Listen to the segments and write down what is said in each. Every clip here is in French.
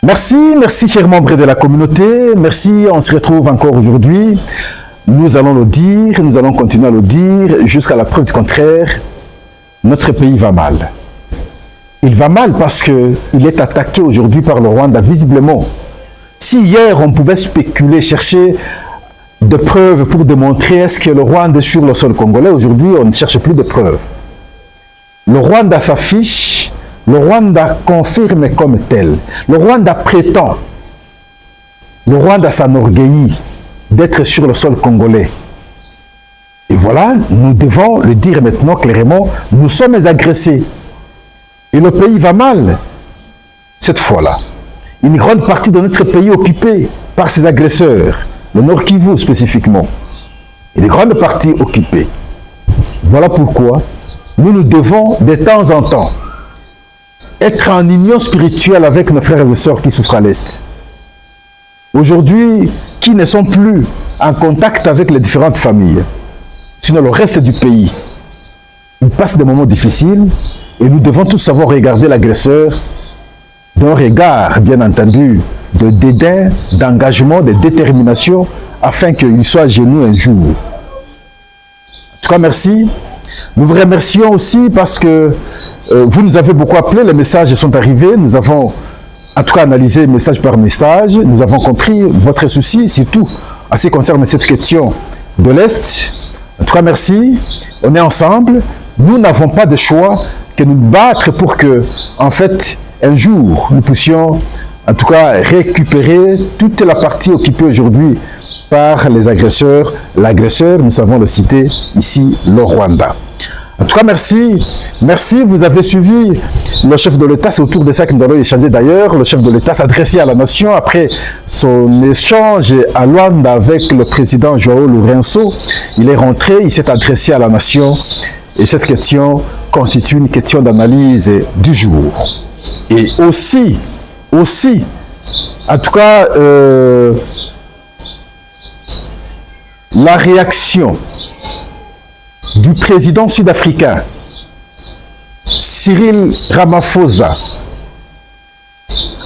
Merci chers membres de la communauté, merci, on se retrouve encore aujourd'hui. Nous allons le dire, nous allons continuer à le dire jusqu'à la preuve du contraire, notre pays va mal. Il va mal parce qu'il est attaqué aujourd'hui par le Rwanda, visiblement. Si hier on pouvait spéculer, chercher des preuves pour démontrer est-ce que le Rwanda est sur le sol congolais, aujourd'hui on ne cherche plus de preuves. Le Rwanda s'affiche, le Rwanda confirme comme tel, le Rwanda prétend, le Rwanda s'enorgueillit d'être sur le sol congolais. Et voilà, nous devons le dire maintenant clairement, nous sommes agressés. Et le pays va mal, cette fois-là. Une grande partie de notre pays est occupée par ces agresseurs, le Nord Kivu spécifiquement. Une grande partie occupée. Voilà pourquoi nous devons de temps en temps être en union spirituelle avec nos frères et sœurs qui souffrent à l'Est. Aujourd'hui, qui ne sont plus en contact avec les différentes familles, sinon le reste du pays. Ils passent des moments difficiles et nous devons tous savoir regarder l'agresseur d'un regard, bien entendu, de dédain, d'engagement, de détermination, afin qu'il soit à genoux un jour. En tout cas, merci. Nous vous remercions aussi parce que vous nous avez beaucoup appelé, les messages sont arrivés, nous avons en tout cas analysé message par message, nous avons compris votre souci, surtout en ce qui concerne cette question de l'Est. En tout cas, merci, on est ensemble, nous n'avons pas de choix que nous battre pour que, en fait, un jour, nous puissions en tout cas récupérer toute la partie occupée aujourd'hui par les agresseurs. L'agresseur, nous savons le citer ici, le Rwanda. En tout cas, merci. Merci, vous avez suivi le chef de l'État. C'est autour de ça que nous allons échanger d'ailleurs. Le chef de l'État s'adressait à la nation après son échange à Luanda avec le président Joao Lourenço. Il est rentré, il s'est adressé à la nation. Et cette question constitue une question d'analyse du jour. Et aussi, en tout cas, la réaction du président sud-africain Cyril Ramaphosa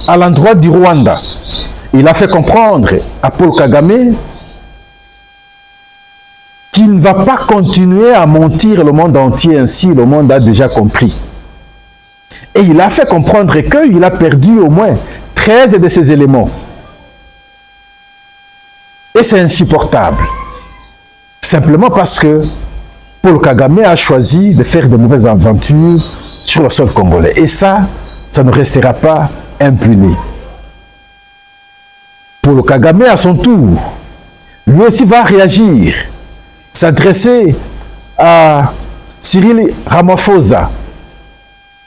à l'endroit du Rwanda. Il a fait comprendre à Paul Kagame qu'il ne va pas continuer à mentir le monde entier ainsi, le monde a déjà compris. Et il a fait comprendre qu'il a perdu au moins 13 de ces éléments. Et c'est insupportable. Simplement parce que Paul Kagame a choisi de faire de mauvaises aventures sur le sol congolais. Et ça ne restera pas impuni. Paul Kagame, à son tour, lui aussi va réagir, s'adresser à Cyril Ramaphosa.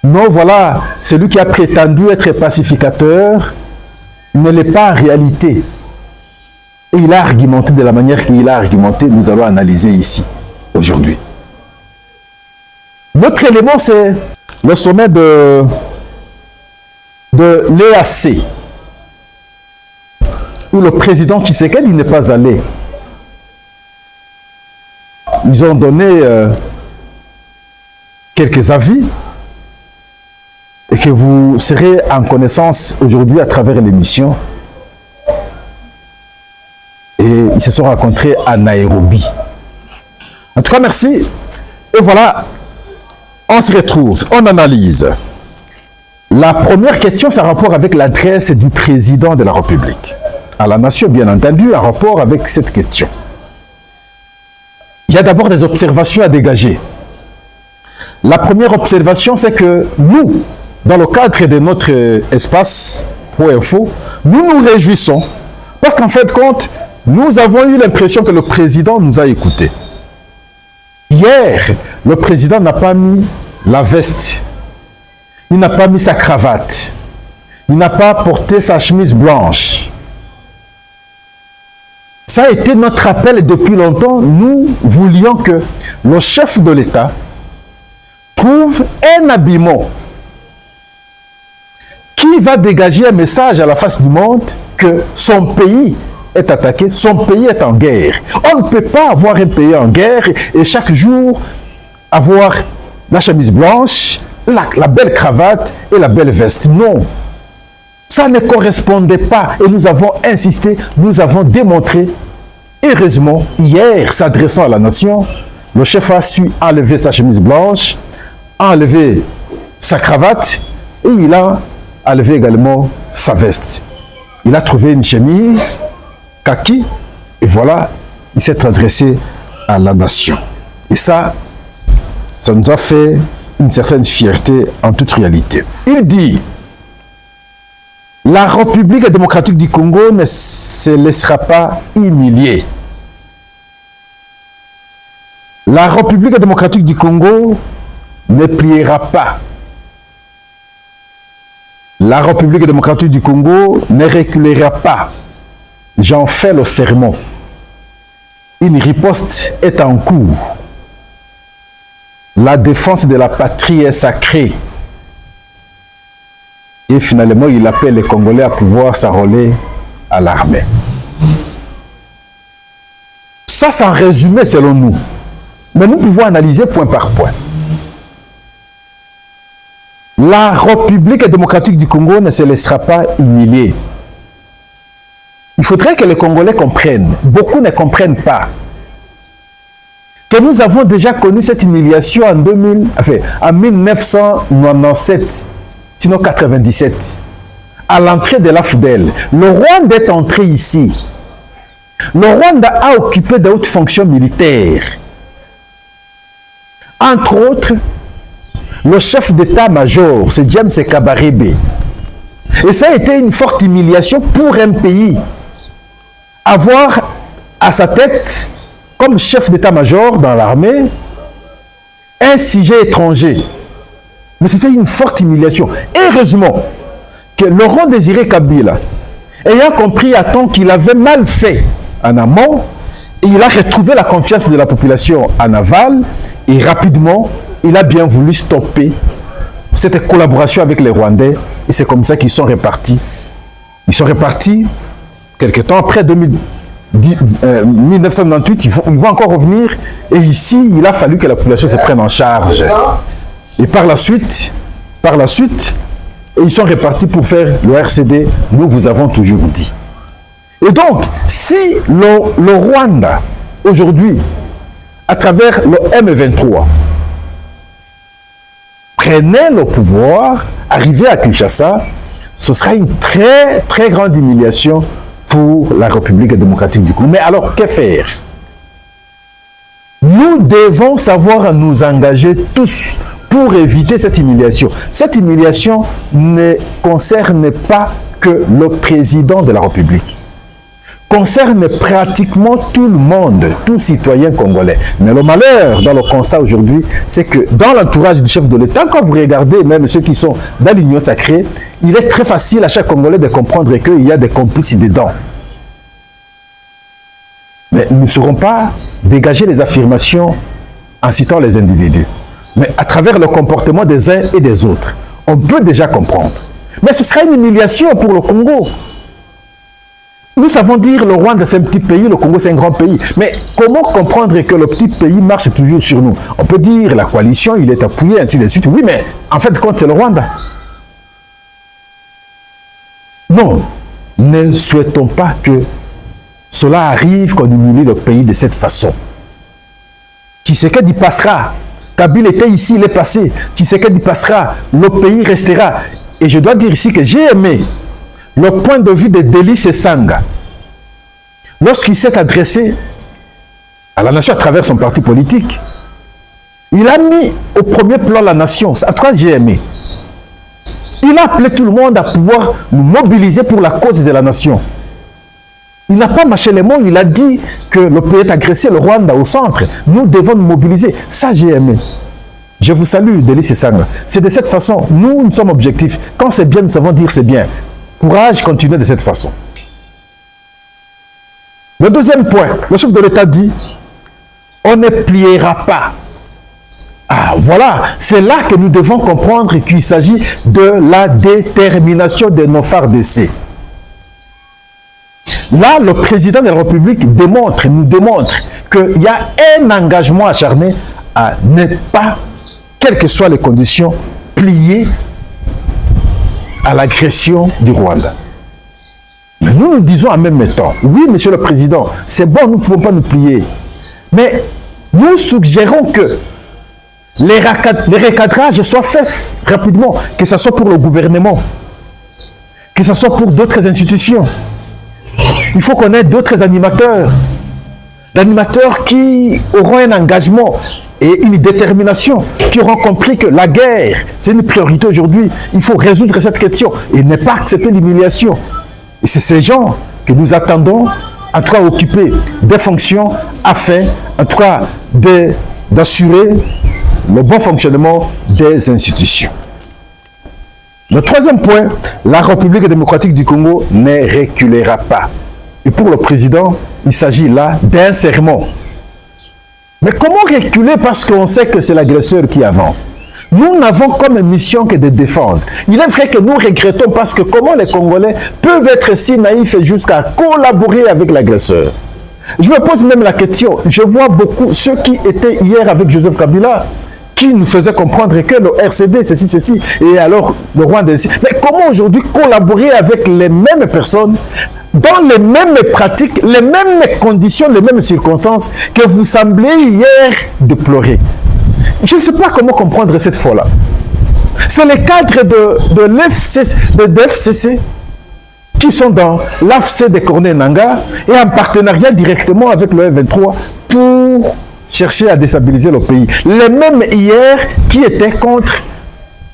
Non, voilà, celui qui a prétendu être pacificateur ne l'est pas en réalité. Et il a argumenté de la manière qu'il a argumenté, nous allons analyser ici, aujourd'hui. L'autre élément, c'est le sommet de l'EAC, où le président Tshisekedi n'est pas allé. Ils ont donné quelques avis et que vous serez en connaissance aujourd'hui à travers l'émission. Et ils se sont rencontrés à Nairobi. En tout cas, merci. Et voilà, on se retrouve, on analyse. La première question, c'est en rapport avec l'adresse du président de la République. À la nation, bien entendu, en rapport avec cette question. Il y a d'abord des observations à dégager. La première observation, c'est que nous, dans le cadre de notre espace Pro-Info, nous nous réjouissons parce qu'en fait, compte, nous avons eu l'impression que le président nous a écoutés. Hier, le président n'a pas mis la veste, il n'a pas mis sa cravate, il n'a pas porté sa chemise blanche. Ça a été notre appel depuis longtemps. Nous voulions que le chef de l'État trouve un habillement qui va dégager un message à la face du monde que son pays est attaqué, son pays est en guerre. On ne peut pas avoir un pays en guerre et chaque jour avoir la chemise blanche, la belle cravate et la belle veste. Non. Ça ne correspondait pas et nous avons insisté, nous avons démontré. Heureusement, hier, s'adressant à la nation, le chef a su enlever sa chemise blanche, enlever sa cravate et il a enlevé également sa veste. Il a trouvé une chemise kaki et voilà, il s'est adressé à la nation. Et ça nous a fait une certaine fierté en toute réalité. Il dit: la République démocratique du Congo ne se laissera pas humilier. La République démocratique du Congo ne pliera pas. La République démocratique du Congo ne reculera pas. J'en fais le serment. Une riposte est en cours. La défense de la patrie est sacrée. Et finalement, il appelle les Congolais à pouvoir s'enrôler à l'armée. Ça, c'est un résumé selon nous. Mais nous pouvons analyser point par point. La République démocratique du Congo ne se laissera pas humilier. Il faudrait que les Congolais comprennent. Beaucoup ne comprennent pas que nous avons déjà connu cette humiliation en 1997, sinon 97, à l'entrée de l'AFDEL. Le Rwanda est entré ici. Le Rwanda a occupé de hautes fonctions militaires. Entre autres, le chef d'état-major, c'est James Kabarebe. Et ça a été une forte humiliation pour un pays. Avoir à sa tête, comme chef d'état-major dans l'armée, un sujet étranger. Mais c'était une forte humiliation. Heureusement que Laurent Désiré Kabila, ayant compris à temps qu'il avait mal fait en amont, et il a retrouvé la confiance de la population en aval, et rapidement, il a bien voulu stopper cette collaboration avec les Rwandais, et c'est comme ça qu'ils sont repartis. Ils sont repartis quelques temps après 1998, ils vont encore revenir, et ici, il a fallu que la population se prenne en charge. Et par la suite, ils sont repartis pour faire le RCD, nous vous avons toujours dit. Et donc, si le Rwanda, aujourd'hui, à travers le M23, prenait le pouvoir, arrivait à Kinshasa, ce sera une très, très grande humiliation pour la République démocratique du Congo. Mais alors, que faire? Nous devons savoir nous engager tous pour éviter cette humiliation. Cette humiliation ne concerne pas que le président de la République. Concerne pratiquement tout le monde, tout citoyen congolais. Mais le malheur dans le constat aujourd'hui, c'est que dans l'entourage du chef de l'État, quand vous regardez même ceux qui sont dans l'Union sacrée, il est très facile à chaque Congolais de comprendre qu'il y a des complices dedans. Mais nous ne saurons pas dégager les affirmations en citant les individus. Mais à travers le comportement des uns et des autres, on peut déjà comprendre. Mais ce sera une humiliation pour le Congo. Nous savons dire le Rwanda c'est un petit pays, le Congo c'est un grand pays. Mais comment comprendre que le petit pays marche toujours sur nous? On peut dire la coalition, il est appuyé, ainsi de suite. Oui, mais en fait, compte, c'est le Rwanda. Non, ne souhaitons pas que cela arrive, qu'on humilie le pays de cette façon. Tshisekedi passera. Kabila était ici, il est passé. Tshisekedi passera. Le pays restera. Et je dois dire ici que j'ai aimé le point de vue de Délice Sanga, lorsqu'il s'est adressé à la nation à travers son parti politique, il a mis au premier plan la nation. À toi, j'ai aimé. Il a appelé tout le monde à pouvoir nous mobiliser pour la cause de la nation. Il n'a pas mâché les mots, il a dit que le pays est agressé, le Rwanda au centre. Nous devons nous mobiliser. Ça, j'ai aimé. Je vous salue, Délice Sanga. C'est de cette façon, nous sommes objectifs. Quand c'est bien, nous savons dire c'est bien. Courage, continuez de cette façon. Le deuxième point, le chef de l'État dit, on ne pliera pas. Ah, voilà, c'est là que nous devons comprendre qu'il s'agit de la détermination de nos FARDC. Là, le président de la République nous démontre qu'il y a un engagement acharné à ne pas, quelles que soient les conditions, plier à l'agression du Rwanda. Mais nous disons en même temps, oui, Monsieur le Président, c'est bon, nous ne pouvons pas nous plier. Mais nous suggérons que les recadrages soient faits rapidement, que ce soit pour le gouvernement, que ce soit pour d'autres institutions. Il faut qu'on ait d'autres animateurs, d'animateurs qui auront un engagement et une détermination, qui auront compris que la guerre, c'est une priorité aujourd'hui. Il faut résoudre cette question et ne pas accepter l'humiliation. Et c'est ces gens que nous attendons, en tout cas occuper des fonctions afin, en tout cas, d'assurer le bon fonctionnement des institutions. Le troisième point, la République démocratique du Congo ne reculera pas. Et pour le président, il s'agit là d'un serment. Mais comment reculer parce qu'on sait que c'est l'agresseur qui avance? Nous n'avons comme mission que de défendre. Il est vrai que nous regrettons parce que comment les Congolais peuvent être si naïfs jusqu'à collaborer avec l'agresseur? Je me pose même la question, je vois beaucoup ceux qui étaient hier avec Joseph Kabila, qui nous faisaient comprendre que le RCD, ceci, et alors le Rwanda, ici. Mais comment aujourd'hui collaborer avec les mêmes personnes, dans les mêmes pratiques, les mêmes conditions, les mêmes circonstances, que vous semblez hier déplorer? Je ne sais pas comment comprendre cette fois-là. C'est les cadres de l'FCC qui sont dans l'AFC de Corneille Nangaa et en partenariat directement avec le M23 pour chercher à déstabiliser le pays. Les mêmes hier qui étaient contre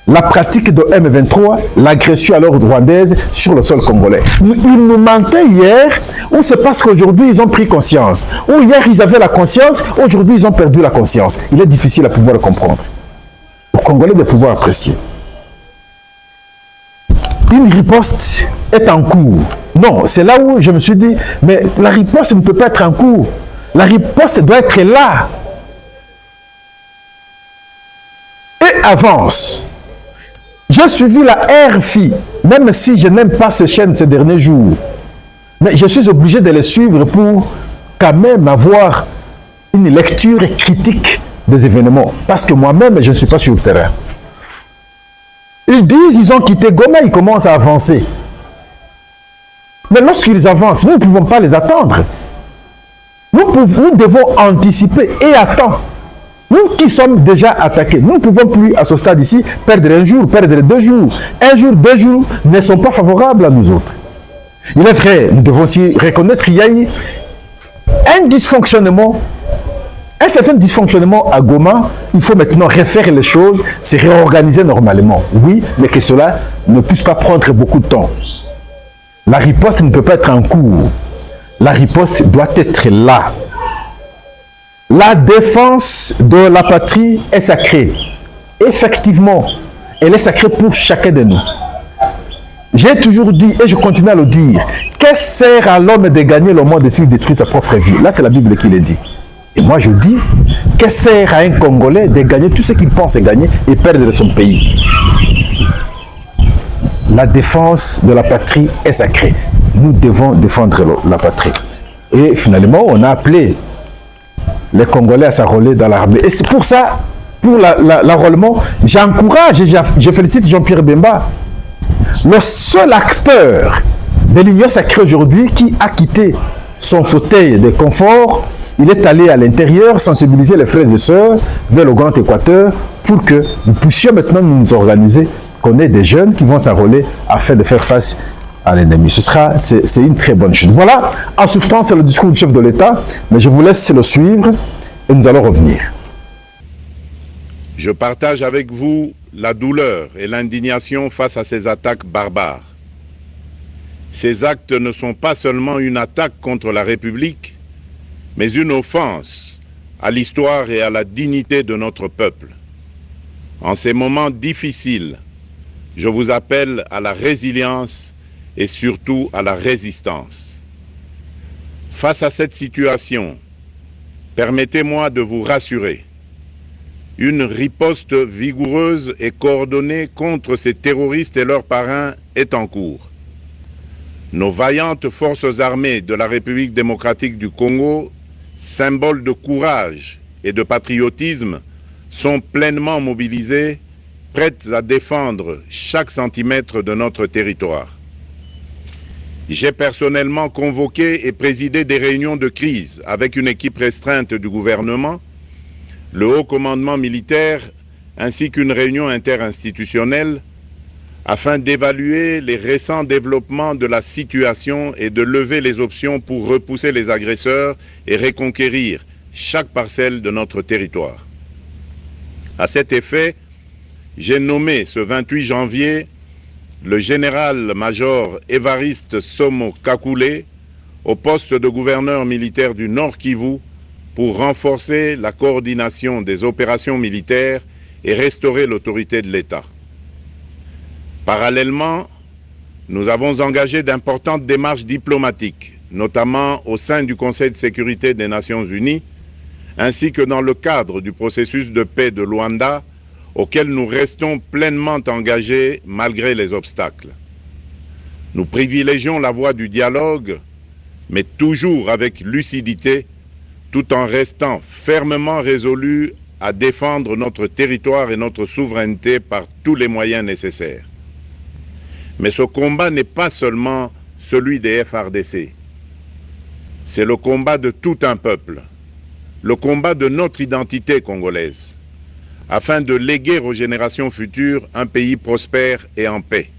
la pratique de M23, l'agression alors rwandaise sur le sol congolais. Ils nous mentaient hier, ou c'est parce qu'aujourd'hui ils ont pris conscience, ou hier ils avaient la conscience, aujourd'hui ils ont perdu la conscience. Il est difficile à pouvoir le comprendre. Aux Congolais de pouvoir apprécier. Une riposte est en cours. Non, c'est là où je me suis dit, mais la riposte ne peut pas être en cours. La riposte doit être là. Et avance. J'ai suivi la RFI, même si je n'aime pas ces chaînes ces derniers jours. Mais je suis obligé de les suivre pour quand même avoir une lecture critique des événements. Parce que moi-même, je ne suis pas sur le terrain. Ils disent qu'ils ont quitté Goma, ils commencent à avancer. Mais lorsqu'ils avancent, nous ne pouvons pas les attendre. Nous devons anticiper et attendre. Nous qui sommes déjà attaqués, nous ne pouvons plus à ce stade ici perdre un jour, perdre 2 jours. 1 jour, 2 jours ne sont pas favorables à nous autres. Il est vrai, nous devons aussi reconnaître qu'il y a eu un dysfonctionnement, un certain dysfonctionnement à Goma. Il faut maintenant refaire les choses, se réorganiser normalement. Oui, mais que cela ne puisse pas prendre beaucoup de temps. La riposte ne peut pas être en cours. La riposte doit être là. La défense de la patrie est sacrée. Effectivement, elle est sacrée pour chacun de nous. J'ai toujours dit, et je continue à le dire, que sert à l'homme de gagner le monde s'il détruit sa propre vie? Là, c'est la Bible qui le dit. Et moi, je dis, que sert à un Congolais de gagner tout ce qu'il pense gagner et perdre son pays? La défense de la patrie est sacrée. Nous devons défendre la patrie. Et finalement, on a appelé les Congolais à s'enrôler dans l'armée. Et c'est pour ça, pour l'enrôlement, j'encourage et je félicite Jean-Pierre Bemba, le seul acteur de l'Union sacrée aujourd'hui qui a quitté son fauteuil de confort. Il est allé à l'intérieur sensibiliser les frères et sœurs vers le Grand Équateur pour que nous puissions maintenant nous organiser, qu'on ait des jeunes qui vont s'enrôler afin de faire face à l'ennemi. C'est une très bonne chose. Voilà, en substance, c'est le discours du chef de l'État, mais je vous laisse le suivre et nous allons revenir. Je partage avec vous la douleur et l'indignation face à ces attaques barbares. Ces actes ne sont pas seulement une attaque contre la République, mais une offense à l'histoire et à la dignité de notre peuple. En ces moments difficiles, je vous appelle à la résilience et surtout à la résistance. Face à cette situation, permettez-moi de vous rassurer. Une riposte vigoureuse et coordonnée contre ces terroristes et leurs parrains est en cours. Nos vaillantes forces armées de la République démocratique du Congo, symboles de courage et de patriotisme, sont pleinement mobilisées prêtes à défendre chaque centimètre de notre territoire. J'ai personnellement convoqué et présidé des réunions de crise avec une équipe restreinte du gouvernement, le haut commandement militaire ainsi qu'une réunion interinstitutionnelle afin d'évaluer les récents développements de la situation et de lever les options pour repousser les agresseurs et reconquérir chaque parcelle de notre territoire. À cet effet, j'ai nommé ce 28 janvier le général-major Évariste Somo Kakule au poste de gouverneur militaire du Nord Kivu pour renforcer la coordination des opérations militaires et restaurer l'autorité de l'État. Parallèlement, nous avons engagé d'importantes démarches diplomatiques, notamment au sein du Conseil de sécurité des Nations Unies, ainsi que dans le cadre du processus de paix de Luanda, auquel nous restons pleinement engagés malgré les obstacles. Nous privilégions la voie du dialogue, mais toujours avec lucidité, tout en restant fermement résolus à défendre notre territoire et notre souveraineté par tous les moyens nécessaires. Mais ce combat n'est pas seulement celui des FARDC. C'est le combat de tout un peuple, le combat de notre identité congolaise, afin de léguer aux générations futures un pays prospère et en paix.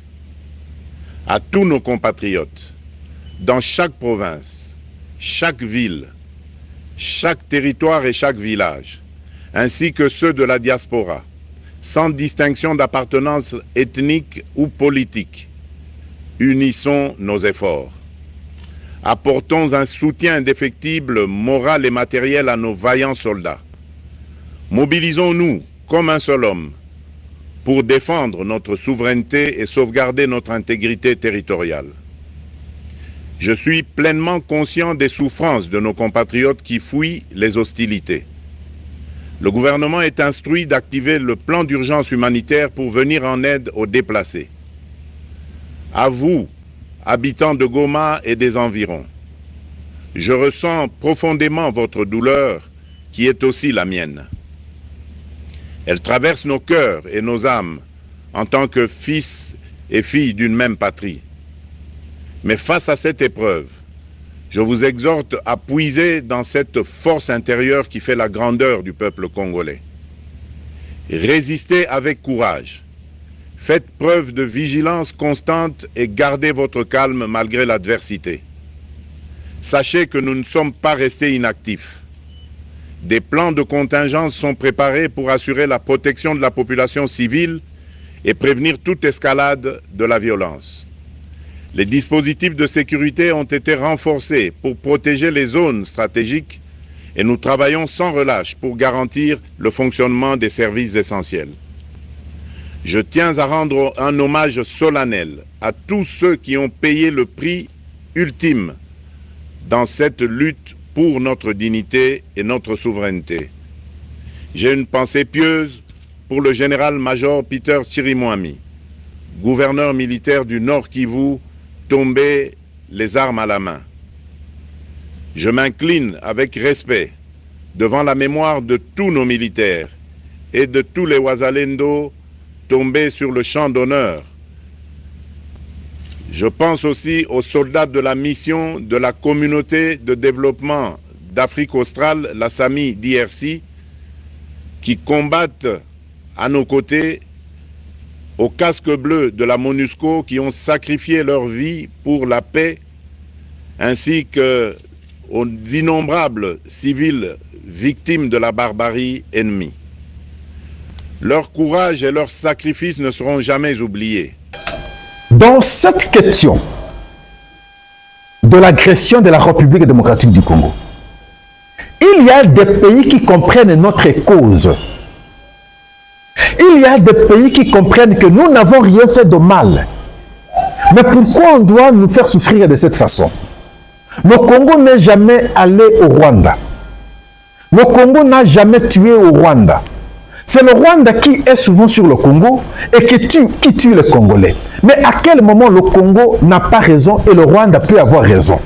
À tous nos compatriotes, dans chaque province, chaque ville, chaque territoire et chaque village, ainsi que ceux de la diaspora, sans distinction d'appartenance ethnique ou politique, unissons nos efforts. Apportons un soutien indéfectible, moral et matériel à nos vaillants soldats. Mobilisons-nous comme un seul homme pour défendre notre souveraineté et sauvegarder notre intégrité territoriale. Je suis pleinement conscient des souffrances de nos compatriotes qui fuient les hostilités. Le gouvernement est instruit d'activer le plan d'urgence humanitaire pour venir en aide aux déplacés. À vous, habitants de Goma et des environs, je ressens profondément votre douleur qui est aussi la mienne. Elle traverse nos cœurs et nos âmes en tant que fils et filles d'une même patrie. Mais face à cette épreuve, je vous exhorte à puiser dans cette force intérieure qui fait la grandeur du peuple congolais. Résistez avec courage. Faites preuve de vigilance constante et gardez votre calme malgré l'adversité. Sachez que nous ne sommes pas restés inactifs. Des plans de contingence sont préparés pour assurer la protection de la population civile et prévenir toute escalade de la violence. Les dispositifs de sécurité ont été renforcés pour protéger les zones stratégiques et nous travaillons sans relâche pour garantir le fonctionnement des services essentiels. Je tiens à rendre un hommage solennel à tous ceux qui ont payé le prix ultime dans cette lutte pour notre dignité et notre souveraineté. J'ai une pensée pieuse pour le général-major Peter Chirimwami, gouverneur militaire du Nord Kivu, tombé les armes à la main. Je m'incline avec respect devant la mémoire de tous nos militaires et de tous les Wazalendo tombés sur le champ d'honneur. Je pense aussi aux soldats de la mission de la communauté de développement d'Afrique australe, la SAMI d'IRC, qui combattent à nos côtés, aux casques bleus de la MONUSCO qui ont sacrifié leur vie pour la paix, ainsi qu'aux innombrables civils victimes de la barbarie ennemie. Leur courage et leur sacrifice ne seront jamais oubliés. Dans cette question de l'agression de la République démocratique du Congo, il y a des pays qui comprennent notre cause. Il y a des pays qui comprennent que nous n'avons rien fait de mal. Mais pourquoi on doit nous faire souffrir de cette façon? Le Congo n'est jamais allé au Rwanda. Le Congo n'a jamais tué au Rwanda. C'est le Rwanda qui est souvent sur le Congo et qui tue les Congolais. Mais à quel moment le Congo n'a pas raison et le Rwanda peut avoir raison?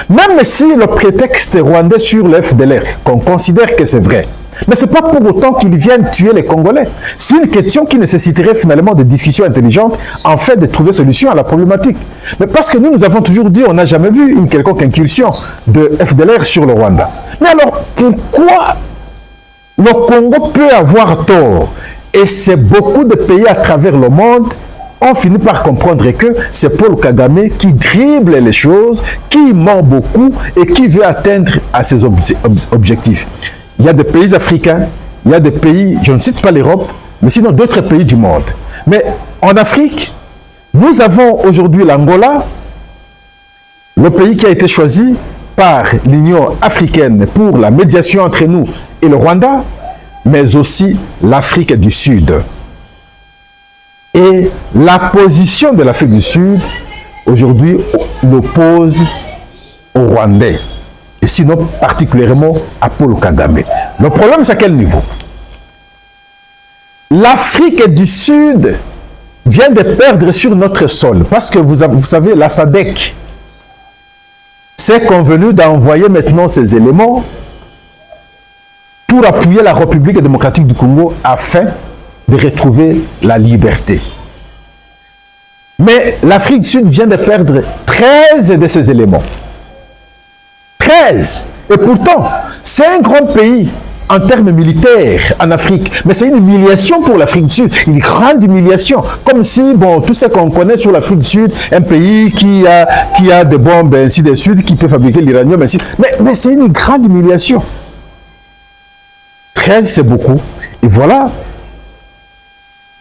Même si le prétexte rwandais sur le FDLR, qu'on considère que c'est vrai, Mais ce n'est pas pour autant qu'ils viennent tuer les Congolais. C'est une question qui nécessiterait finalement des discussions intelligentes en fait de trouver solution à la problématique. Mais parce que nous avons toujours dit, on n'a jamais vu une quelconque incursion de FDLR sur le Rwanda. Mais alors, pourquoi le Congo peut avoir tort? Et c'est beaucoup de pays à travers le monde ont fini par comprendre que c'est Paul Kagame qui dribble les choses, qui ment beaucoup et qui veut atteindre à ses objectifs. Il y a des pays africains, il y a des pays, je ne cite pas l'Europe, mais sinon d'autres pays du monde. Mais en Afrique, nous avons aujourd'hui l'Angola, le pays qui a été choisi par l'Union africaine pour la médiation entre nous et le Rwanda, mais aussi l'Afrique du Sud. Et la position de l'Afrique du Sud, aujourd'hui, l'oppose aux Rwandais. Et sinon, particulièrement à Paul Kagame. Le problème, c'est à quel niveau? L'Afrique du Sud vient de perdre sur notre sol. Parce que vous savez, la SADC s'est convenu d'envoyer maintenant ces éléments pour appuyer la République démocratique du Congo afin de retrouver la liberté. Mais l'Afrique du Sud vient de perdre 13 de ces éléments. 13! Et pourtant, c'est un grand pays en termes militaires en Afrique. Mais c'est une humiliation pour l'Afrique du Sud, une grande humiliation. Comme si, bon, tout ce qu'on connaît sur l'Afrique du Sud, un pays qui a des bombes, ainsi de suite, qui peut fabriquer l'uranium, ainsi. Mais c'est une grande humiliation. 13, c'est beaucoup. Et voilà,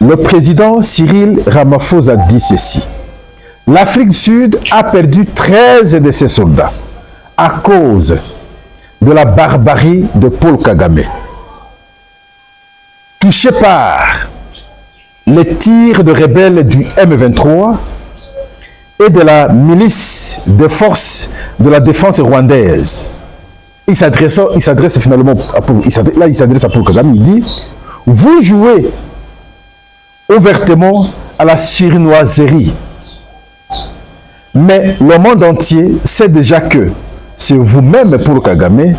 le président Cyril Ramaphosa dit ceci. L'Afrique du Sud a perdu 13 de ses soldats à cause de la barbarie de Paul Kagame. Touché par les tirs de rebelles du M23 et de la milice des forces de la défense rwandaise. Il s'adresse finalement à Paul, il s'adresse à Paul Kagame, il dit « Vous jouez ouvertement à la sournoiserie. Mais le monde entier sait déjà que c'est vous-même, Paul Kagame,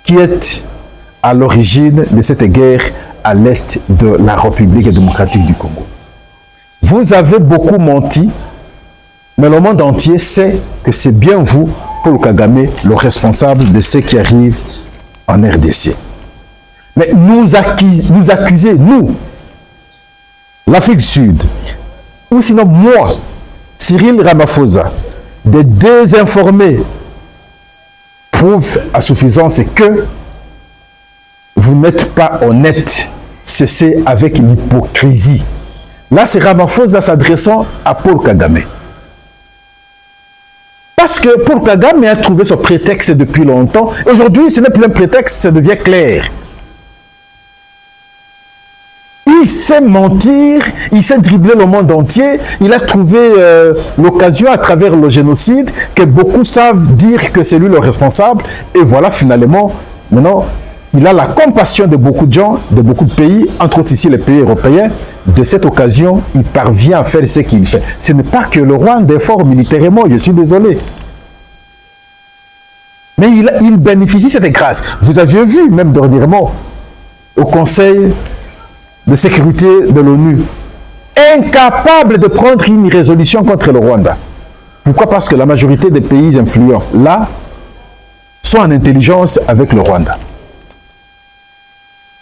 qui êtes à l'origine de cette guerre à l'est de la République démocratique du Congo. Vous avez beaucoup menti, mais le monde entier sait que c'est bien vous, Paul Kagame, le responsable de ce qui arrive en RDC. Mais nous accusez, nous, l'Afrique du Sud, ou sinon moi, Cyril Ramaphosa, de désinformer, prouve à suffisance que vous n'êtes pas honnête. Cessez avec l'hypocrisie. Là, c'est Ramaphosa s'adressant à Paul Kagame. Parce que Paul Kagame a trouvé ce prétexte depuis longtemps. Aujourd'hui, ce n'est plus un prétexte, ça devient clair. Il sait mentir, il sait dribbler le monde entier. Il a trouvé l'occasion à travers le génocide que beaucoup savent dire que c'est lui le responsable. Et voilà, finalement, maintenant, il a la compassion de beaucoup de gens, de beaucoup de pays, entre autres ici les pays européens. De cette occasion, il parvient à faire ce qu'il fait. Ce n'est pas que le Rwanda est fort militairement, je suis désolé. Mais il bénéficie de cette grâce. Vous aviez vu, même dernièrement, au Conseil de sécurité de l'ONU, incapable de prendre une résolution contre le Rwanda. Pourquoi? Parce que la majorité des pays influents, là, sont en intelligence avec le Rwanda.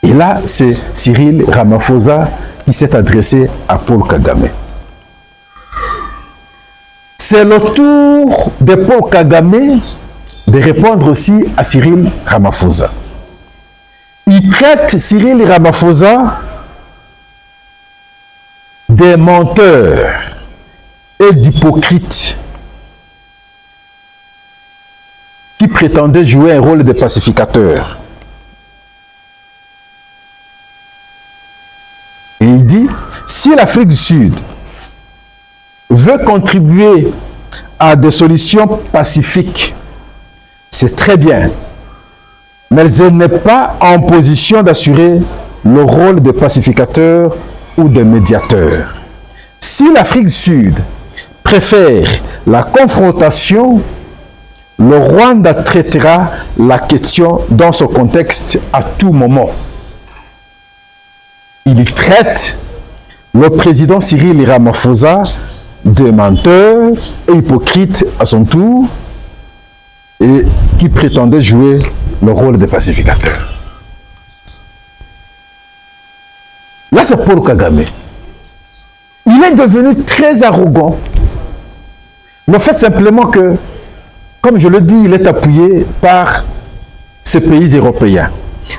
Et là, c'est Cyril Ramaphosa qui s'est adressé à Paul Kagame. C'est le tour de Paul Kagame de répondre aussi à Cyril Ramaphosa. Il traite Cyril Ramaphosa des menteurs et d'hypocrites qui prétendaient jouer un rôle de pacificateur. Et il dit, si l'Afrique du Sud veut contribuer à des solutions pacifiques, c'est très bien, mais elle n'est pas en position d'assurer le rôle de pacificateur ou de médiateur. Si l'Afrique du Sud préfère la confrontation, le Rwanda traitera la question dans ce contexte à tout moment. Il y traite le président Cyril Ramaphosa de menteur et hypocrite à son tour et qui prétendait jouer le rôle de pacificateur. Là, c'est Paul Kagame. Il est devenu très arrogant. Le fait simplement que, comme je le dis, il est appuyé par ces pays européens.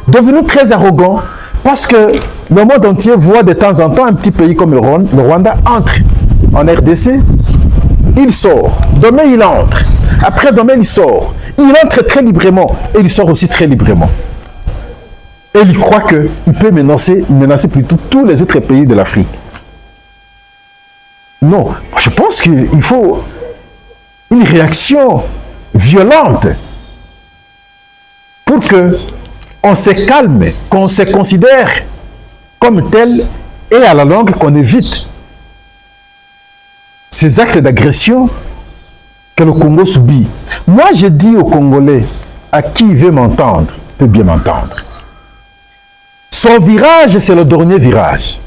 Devenu très arrogant parce que le monde entier voit de temps en temps un petit pays comme le Rwanda entre en RDC, il sort. Demain, il entre. Après, demain, il sort. Il entre très librement et il sort aussi très librement. Et il croit qu'il peut menacer plutôt tous les autres pays de l'Afrique. Non, je pense qu'il faut une réaction violente pour qu'on se calme, qu'on se considère comme tel et à la longue qu'on évite ces actes d'agression que le Congo subit. Moi, je dis aux Congolais, à qui veut m'entendre, peut bien m'entendre. Son virage, c'est le dernier virage.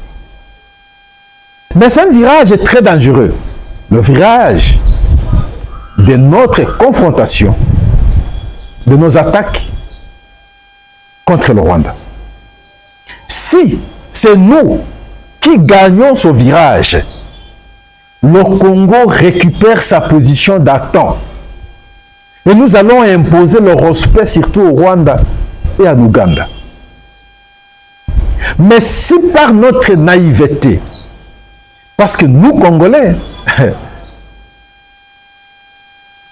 Mais c'est un virage très dangereux. Le virage de notre confrontation, de nos attaques contre le Rwanda. Si c'est nous qui gagnons ce virage, le Congo récupère sa position d'attente. Et nous allons imposer le respect surtout au Rwanda et à l'Ouganda. Mais si par notre naïveté, parce que nous, Congolais,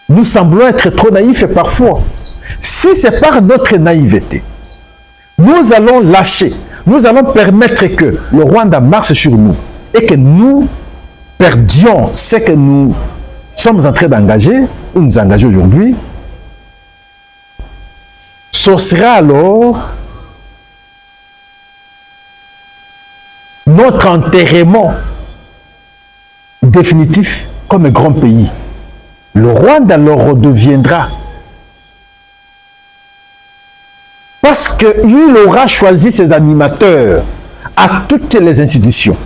nous semblons être trop naïfs parfois, si c'est par notre naïveté, nous allons lâcher, nous allons permettre que le Rwanda marche sur nous et que nous perdions ce que nous sommes en train d'engager, ou nous engager aujourd'hui, ce sera alors notre enterrement définitif comme grand pays. Le Rwanda le redeviendra parce qu'il aura choisi ses animateurs à toutes les institutions.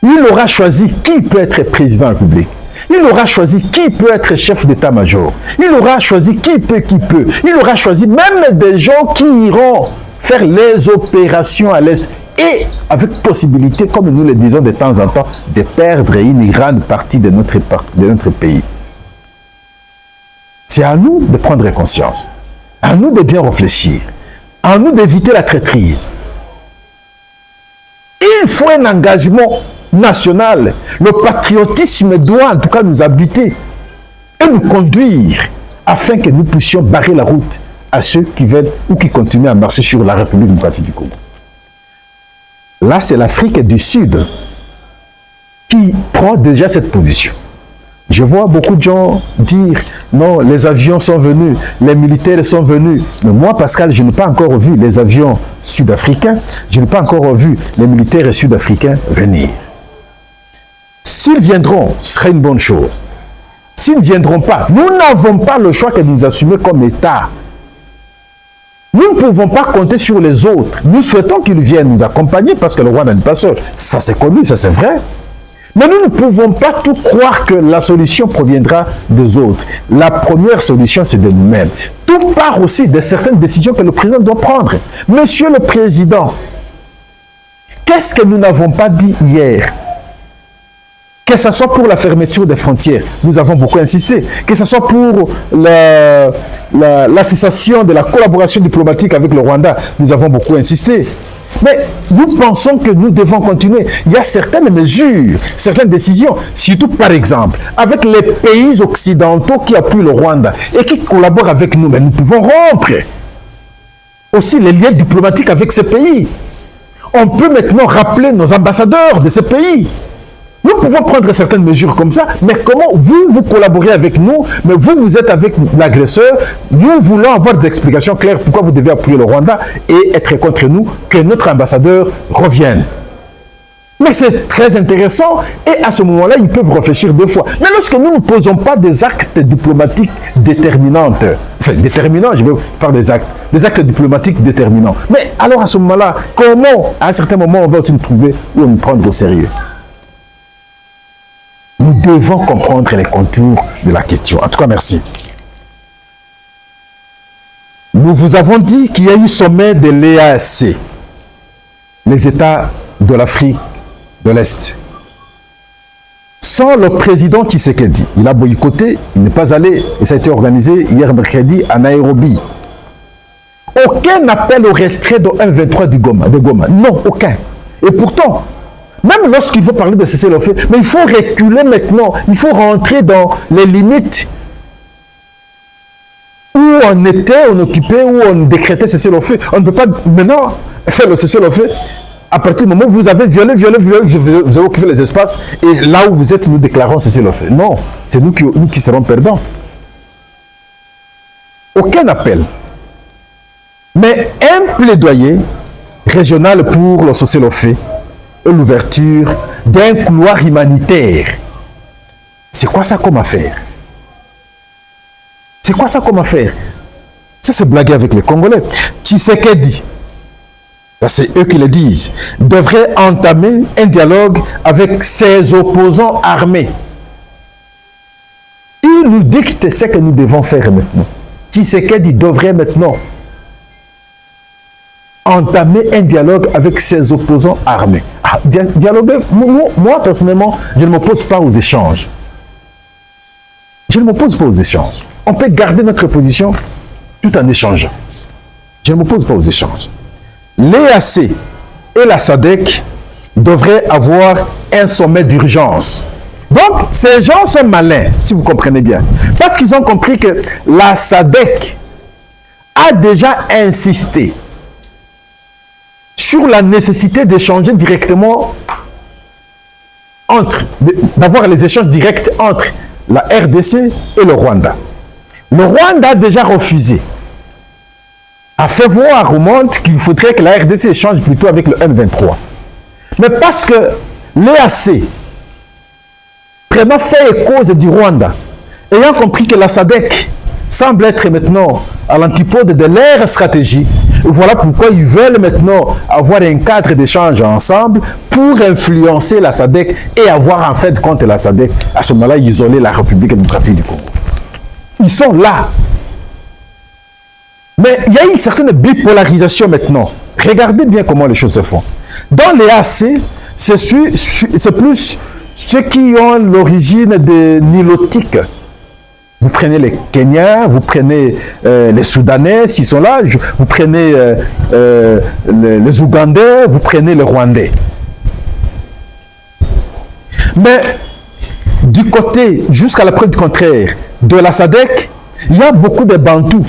Il aura choisi qui peut être président de la République. Il aura choisi qui peut être chef d'état-major. Il aura choisi qui peut. Il aura choisi même des gens qui iront faire les opérations à l'Est et avec possibilité, comme nous le disons de temps en temps, de perdre une grande partie de notre pays. C'est à nous de prendre conscience, à nous de bien réfléchir, à nous d'éviter la traîtrise. Il faut un engagement national. Le patriotisme doit en tout cas nous habiter et nous conduire afin que nous puissions barrer la route à ceux qui veulent ou qui continuent à marcher sur la République démocratique du Congo. Là, c'est l'Afrique du Sud qui prend déjà cette position. Je vois beaucoup de gens dire non, les avions sont venus, les militaires sont venus. Mais moi, Pascal, je n'ai pas encore vu les avions sud-africains, je n'ai pas encore vu les militaires sud-africains venir. S'ils viendront, ce serait une bonne chose. S'ils ne viendront pas, nous n'avons pas le choix que de nous assumer comme État. Nous ne pouvons pas compter sur les autres. Nous souhaitons qu'ils viennent nous accompagner parce que le Rwanda n'est pas seul. Ça c'est connu, ça c'est vrai. Mais nous ne pouvons pas tout croire que la solution proviendra des autres. La première solution, c'est de nous-mêmes. Tout part aussi de certaines décisions que le président doit prendre. Monsieur le Président, qu'est-ce que nous n'avons pas dit hier? Que ce soit pour la fermeture des frontières, nous avons beaucoup insisté. Que ce soit pour la cessation de la collaboration diplomatique avec le Rwanda, nous avons beaucoup insisté. Mais nous pensons que nous devons continuer. Il y a certaines mesures, certaines décisions, surtout par exemple, avec les pays occidentaux qui appuient le Rwanda et qui collaborent avec nous. Mais nous pouvons rompre aussi les liens diplomatiques avec ces pays. On peut maintenant rappeler nos ambassadeurs de ces pays. Nous pouvons prendre certaines mesures comme ça, mais comment vous collaborez avec nous, mais vous êtes avec l'agresseur. Nous voulons avoir des explications claires pourquoi vous devez appuyer le Rwanda et être contre nous, que notre ambassadeur revienne. Mais c'est très intéressant et à ce moment-là, ils peuvent réfléchir deux fois. Mais lorsque nous ne posons pas des actes diplomatiques déterminants, enfin déterminants, je vais parler des actes diplomatiques déterminants. Mais alors à ce moment-là, comment, à un certain moment, on va aussi nous trouver ou nous prendre au sérieux? Nous devons comprendre les contours de la question. En tout cas, merci. Nous vous avons dit qu'il y a eu sommet de l'EAC, les États de l'Afrique de l'Est. Sans le président Tshisekedi, il a boycotté, il n'est pas allé, et ça a été organisé hier mercredi à Nairobi. Aucun appel au retrait de M23 de Goma. Non, aucun. Et pourtant, même lorsqu'il faut parler de cessez-le-feu, mais il faut reculer maintenant, il faut rentrer dans les limites où on était, on occupait, où on décrétait cessez-le-feu. On ne peut pas maintenant faire le cessez-le-feu. À partir du moment où vous avez violé, vous avez occupé les espaces, et là où vous êtes, nous déclarons cessez-le-feu. Non, c'est nous qui serons perdants. Aucun appel. Mais un plaidoyer régional pour le cessez-le-feu et l'ouverture d'un couloir humanitaire. C'est quoi ça comme affaire? C'est quoi ça comme affaire? Ça, c'est blaguer avec les Congolais. Tshisekedi, c'est eux qui le disent, devrait entamer un dialogue avec ses opposants armés. Il nous dicte ce que nous devons faire maintenant. Tshisekedi devrait maintenant entamer un dialogue avec ses opposants armés. Dialoguer, moi personnellement, je ne m'oppose pas aux échanges. Je ne m'oppose pas aux échanges. On peut garder notre position tout en échangeant. Je ne m'oppose pas aux échanges. L'EAC et la SADC devraient avoir un sommet d'urgence. Donc, ces gens sont malins, si vous comprenez bien. Parce qu'ils ont compris que la SADC a déjà insisté sur la nécessité d'échanger directement d'avoir les échanges directs entre la RDC et le Rwanda. Le Rwanda a déjà refusé, a fait voir au monde qu'il faudrait que la RDC échange plutôt avec le M23. Mais parce que l'EAC, prenant fait et cause du Rwanda, ayant compris que la SADC semble être maintenant à l'antipode de leur stratégie, voilà pourquoi ils veulent maintenant avoir un cadre d'échange ensemble pour influencer la SADC et avoir en fait contre la SADC, à ce moment-là, isoler la République démocratique du Congo. Ils sont là. Mais il y a une certaine bipolarisation maintenant. Regardez bien comment les choses se font. Dans les AC, c'est plus ceux qui ont l'origine de nilotiques. Vous prenez les Kenyans, vous prenez les Soudanais, s'ils sont là, vous prenez les Ougandais, vous prenez les Rwandais. Mais du côté, jusqu'à la preuve du contraire, de la SADC, il y a beaucoup de Bantous.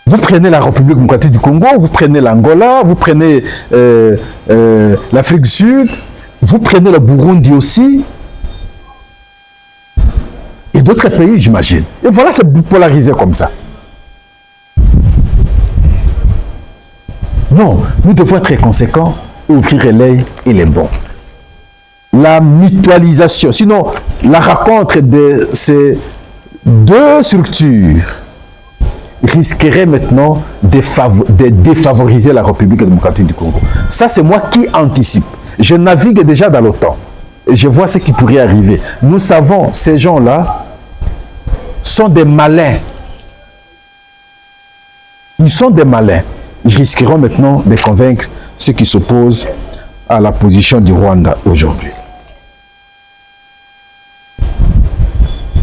Vous prenez la République démocratique du Congo, vous prenez l'Angola, vous prenez l'Afrique du Sud, vous prenez le Burundi aussi, et d'autres pays, j'imagine. Et voilà, c'est polarisé comme ça. Non, nous devons être conséquents, ouvrir l'œil et les bons. La mutualisation, sinon la rencontre de ces deux structures risquerait maintenant de défavoriser la République démocratique du Congo. Ça, c'est moi qui anticipe. Je navigue déjà dans l'OTAN et je vois ce qui pourrait arriver. Nous savons, ces gens-là sont des malins. Ils sont des malins. Ils risqueront maintenant de convaincre ceux qui s'opposent à la position du Rwanda aujourd'hui.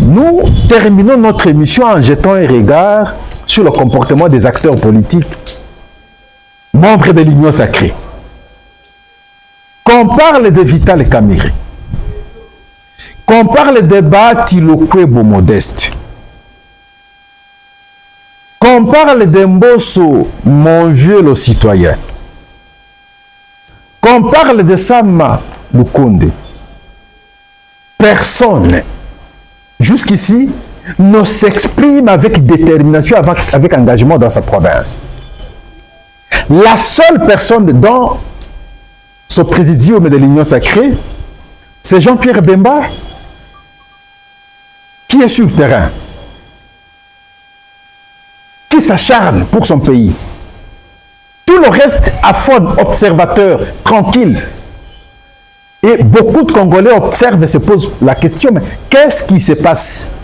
Nous terminons notre émission en jetant un regard sur le comportement des acteurs politiques, membres de l'Union sacrée. Qu'on parle de Vital Kamerhe, qu'on parle de Bahati Lukwebo Modeste, qu'on parle de Mbosso, mon vieux le citoyen, qu'on parle de Sama Lukonde, personne jusqu'ici ne s'exprime avec détermination, avec engagement dans sa province. La seule personne dont ce présidium de l'Union sacrée, c'est Jean-Pierre Bemba qui est sur le terrain, qui s'acharne pour son pays. Tout le reste affonne, observateur, tranquille. Et beaucoup de Congolais observent et se posent la question, mais qu'est-ce qui se passe?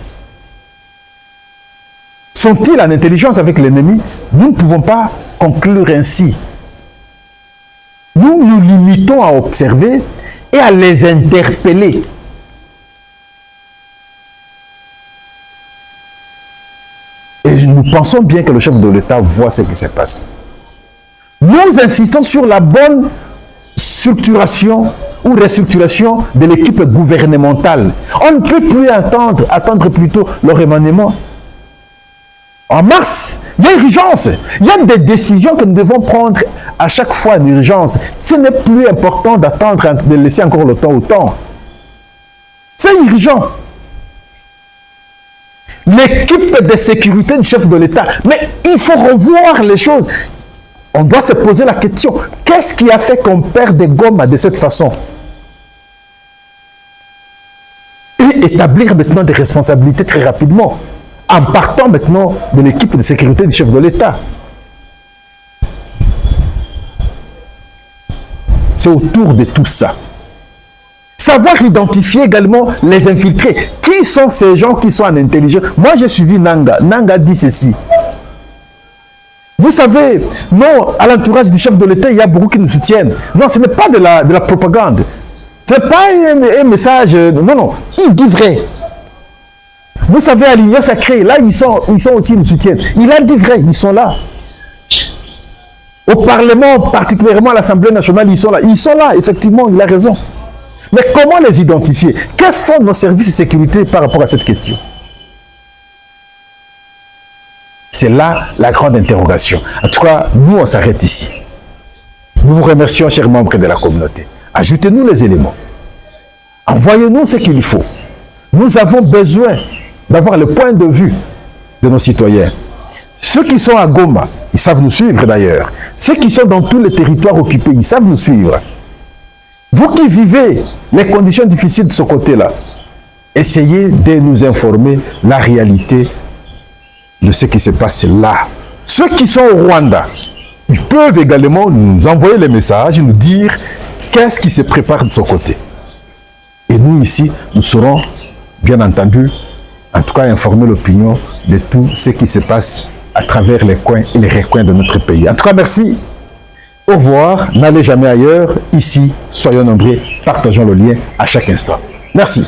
Sont-ils en intelligence avec l'ennemi? Nous ne pouvons pas conclure ainsi. Nous nous limitons à observer et à les interpeller. Et nous pensons bien que le chef de l'État voit ce qui se passe. Nous insistons sur la bonne structuration ou restructuration de l'équipe gouvernementale. On ne peut plus attendre plutôt le remaniement. En mars, il y a urgence. Il y a des décisions que nous devons prendre à chaque fois en urgence. Ce n'est plus important d'attendre, de laisser encore le temps au temps. C'est urgent. L'équipe de sécurité du chef de l'État. Mais il faut revoir les choses. On doit se poser la question, qu'est-ce qui a fait qu'on perd des Goma de cette façon? Et établir maintenant des responsabilités très rapidement, en partant maintenant de l'équipe de sécurité du chef de l'État. C'est autour de tout ça. Savoir identifier également les infiltrés. Qui sont ces gens qui sont en intelligence? Moi, j'ai suivi Nanga. Nanga dit ceci. Vous savez, non, à l'entourage du chef de l'État, il y a beaucoup qui nous soutiennent. Non, ce n'est pas de la propagande. Ce n'est pas un message. Non, non, il dit vrai. Vous savez, à l'Union sacrée, là, ils sont aussi, nous soutiennent. Il a dit vrai, ils sont là. Au Parlement, particulièrement à l'Assemblée nationale, ils sont là. Ils sont là, effectivement, il a raison. Mais comment les identifier? Que font nos services de sécurité par rapport à cette question? C'est là la grande interrogation. En tout cas, nous, on s'arrête ici. Nous vous remercions, chers membres de la communauté. Ajoutez-nous les éléments. Envoyez-nous ce qu'il faut. Nous avons besoin d'avoir le point de vue de nos citoyens. Ceux qui sont à Goma, ils savent nous suivre d'ailleurs. Ceux qui sont dans tous les territoires occupés, ils savent nous suivre. Vous qui vivez les conditions difficiles de ce côté-là, essayez de nous informer la réalité de ce qui se passe là. Ceux qui sont au Rwanda, ils peuvent également nous envoyer les messages, nous dire qu'est-ce qui se prépare de ce côté. Et nous ici, nous serons, bien entendu, en tout cas informer l'opinion de tout ce qui se passe à travers les coins et les recoins de notre pays. En tout cas, merci. Au revoir. N'allez jamais ailleurs. Ici, soyons nombreux. Partageons le lien à chaque instant. Merci.